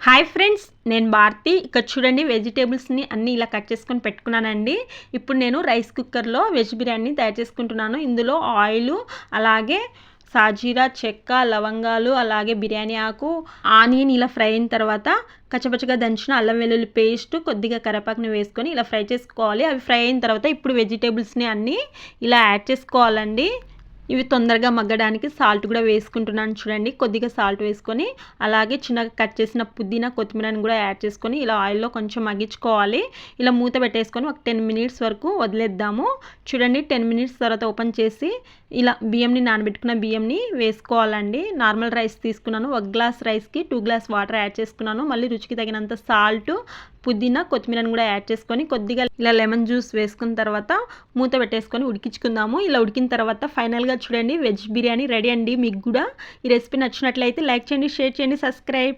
Hi friends, నేను భారతి. ఇక్కడ చూడండి, వెజిటేబుల్స్ని అన్నీ ఇలా కట్ చేసుకొని పెట్టుకున్నానండి. ఇప్పుడు నేను రైస్ కుక్కర్లో వెజ్ బిర్యానీ తయారు చేసుకుంటున్నాను. ఇందులో ఆయిల్, అలాగే సాజీరా, చెక్క, లవంగాలు, అలాగే బిర్యానీ ఆకు, ఆనియన్ ఇలా ఫ్రై అయిన తర్వాత కచ్చపచ్చగా దంచిన అల్లం వెల్లుల్లి పేస్ట్, కొద్దిగా కరివేపాకుని వేసుకొని ఇలా ఫ్రై చేసుకోవాలి. అవి ఫ్రై అయిన తర్వాత ఇప్పుడు వెజిటేబుల్స్ని అన్నీ ఇలా యాడ్ చేసుకోవాలండి. ఇవి తొందరగా మగ్గడానికి సాల్ట్ కూడా వేసుకుంటున్నాను. చూడండి, కొద్దిగా సాల్ట్ వేసుకొని అలాగే చిన్నగా కట్ చేసిన పుదీనా, కొత్తిమీరని కూడా యాడ్ చేసుకొని ఇలా ఆయిల్లో కొంచెం మగ్గించుకోవాలి. ఇలా మూత పెట్టేసుకొని ఒక 10 మినిట్స్ వరకు వదిలేద్దాము. చూడండి, 10 మినిట్స్ తర్వాత ఓపెన్ చేసి ఇలా నానబెట్టుకున్న బియ్యంని వేసుకోవాలండి. నార్మల్ రైస్ తీసుకున్నాను. 1 గ్లాస్ రైస్కి 2 గ్లాస్ వాటర్ యాడ్ చేసుకున్నాను. మళ్ళీ రుచికి తగినంత సాల్ట్, పుదీనా, కొత్తిమీరని కూడా యాడ్ చేసుకొని కొద్దిగా ఇలా లెమన్ జ్యూస్ వేసుకున్న తర్వాత మూత పెట్టేసుకొని ఉడికించుకుందాము. ఇలా ఉడికిన తర్వాత ఫైనల్గా చూడండి, వెజ్ బిర్యానీ రెడీ అండి. మీకు కూడా ఈ రెసిపీ నచ్చినట్లయితే లైక్ చేయండి, షేర్ చేయండి, సబ్స్క్రైబ్.